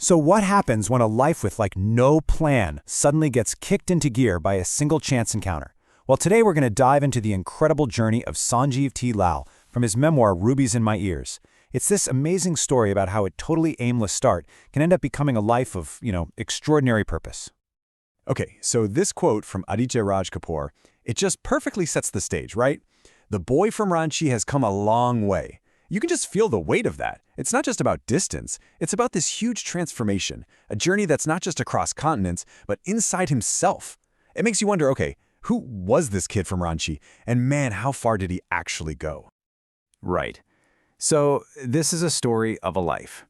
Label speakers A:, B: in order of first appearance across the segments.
A: So what happens when a life with no plan suddenly gets kicked into gear by a single chance encounter? Well, today we're going to dive into the incredible journey of Sanjiv T. Lall from his memoir Rubies in My Ears. It's this amazing story about how a totally aimless start can end up becoming a life of, extraordinary purpose.
B: Okay, so this quote from Aditya Raj Kapoor, it just perfectly sets the stage, right? The boy from Ranchi has come a long way. You can just feel the weight of that. It's not just about distance, it's about this huge transformation, a journey that's not just across continents, but inside himself. It makes you wonder, okay, who was this kid from Ranchi? And man, how far did he actually go?
C: Right. So this is a story of a life.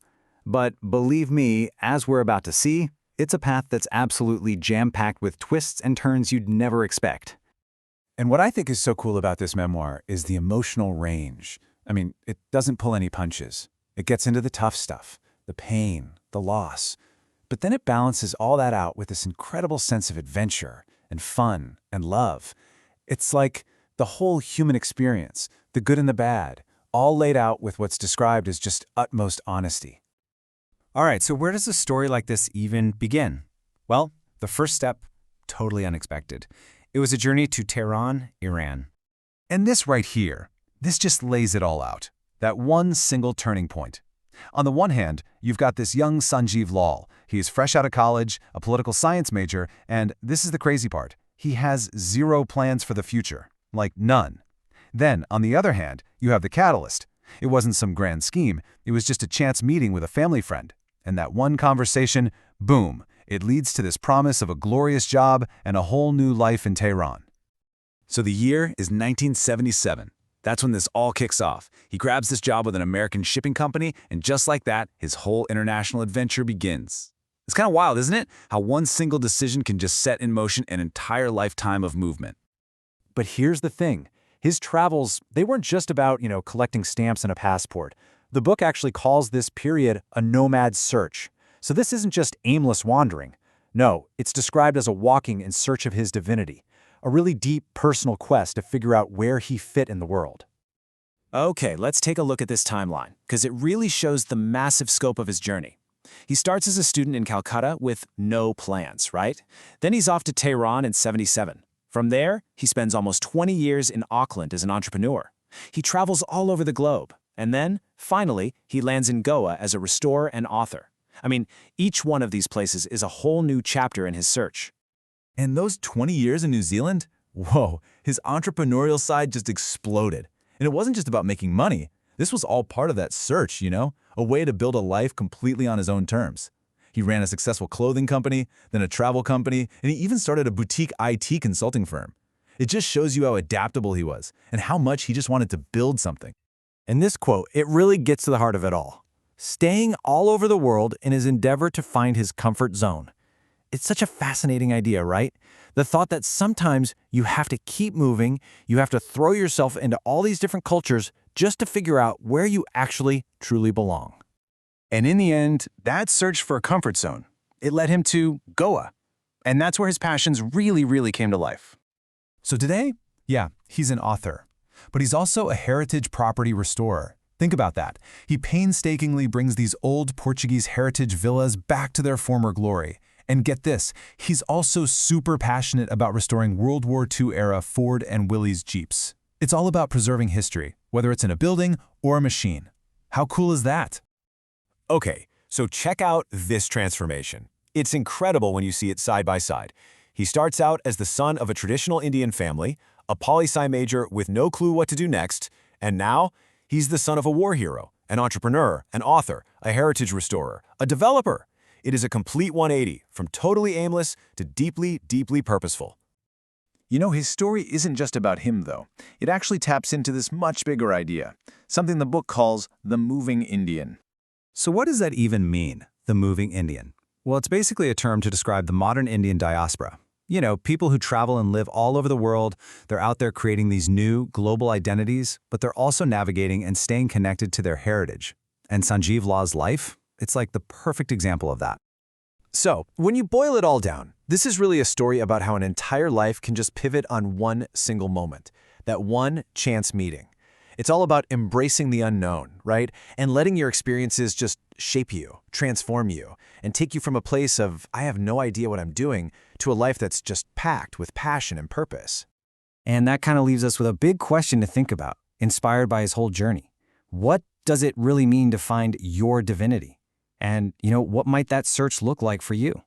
C: But believe me, as we're about to see, it's a path that's absolutely jam-packed with twists and turns you'd never expect.
A: And what I think is so cool about this memoir is the emotional range. I mean, it doesn't pull any punches. It gets into the tough stuff, the pain, the loss. But then it balances all that out with this incredible sense of adventure and fun and love. It's like the whole human experience, the good and the bad, all laid out with what's described as just utmost honesty. All right, so where does a story like this even begin? Well, the first step, totally unexpected. It was a journey to Tehran, Iran. And this right here, this just lays it all out. That one single turning point. On the one hand, you've got this young Sanjiv Lall. He is fresh out of college, a political science major, and this is the crazy part. He has zero plans for the future. Like none. Then, on the other hand, you have the catalyst. It wasn't some grand scheme. It was just a chance meeting with a family friend. And that one conversation, boom, it leads to this promise of a glorious job and a whole new life in Tehran.
B: So the year is 1977. That's when this all kicks off. He grabs this job with an American shipping company, and just like that, his whole international adventure begins. It's kind of wild, isn't it? How one single decision can just set in motion an entire lifetime of movement.
A: But here's the thing. His travels, they weren't just about, collecting stamps and a passport. The book actually calls this period a nomad search. So this isn't just aimless wandering. No, it's described as a walking in search of his divinity, a really deep personal quest to figure out where he fit in the world.
D: Okay, let's take a look at this timeline, because it really shows the massive scope of his journey. He starts as a student in Calcutta with no plans, right? Then he's off to Tehran in '77. From there, he spends almost 20 years in Auckland as an entrepreneur. He travels all over the globe. And then, finally, he lands in Goa as a restorer and author. I mean, each one of these places is a whole new chapter in his search.
B: And those 20 years in New Zealand? Whoa, his entrepreneurial side just exploded. And it wasn't just about making money. This was all part of that search, a way to build a life completely on his own terms. He ran a successful clothing company, then a travel company, and he even started a boutique IT consulting firm. It just shows you how adaptable he was and how much he just wanted to build something.
A: And this quote, it really gets to the heart of it all. Staying all over the world in his endeavor to find his comfort zone. It's such a fascinating idea, right? The thought that sometimes you have to keep moving, you have to throw yourself into all these different cultures just to figure out where you actually truly belong.
B: And in the end, that search for a comfort zone, it led him to Goa. And that's where his passions really came to life. So today, yeah, he's an author. But he's also a heritage property restorer. Think about that. He painstakingly brings these old Portuguese heritage villas back to their former glory. And get this, he's also super passionate about restoring World War II-era Ford and Willys Jeeps. It's all about preserving history, whether it's in a building or a machine. How cool is that?
C: Okay, so check out this transformation. It's incredible when you see it side by side. He starts out as the son of a traditional Indian family, a poli-sci major with no clue what to do next, and now he's the son of a war hero, an entrepreneur, an author, a heritage restorer, a developer. It is a complete 180, from totally aimless to deeply purposeful.
B: His story isn't just about him, though. It actually taps into this much bigger idea, something the book calls the moving Indian.
A: So what does that even mean, the moving Indian? Well, it's basically a term to describe the modern Indian diaspora. People who travel and live all over the world, they're out there creating these new global identities, but they're also navigating and staying connected to their heritage. And Sanjiv Lall's life, it's like the perfect example of that.
D: So, when you boil it all down, this is really a story about how an entire life can just pivot on one single moment, that one chance meeting. It's all about embracing the unknown, right? And letting your experiences just
C: shape you, transform you, and take you from a place of, I have no idea what I'm doing, to a life that's just packed with passion and purpose.
D: And that kind of leaves us with a big question to think about, inspired by his whole journey. What does it really mean to find your divinity? And, what might that search look like for you?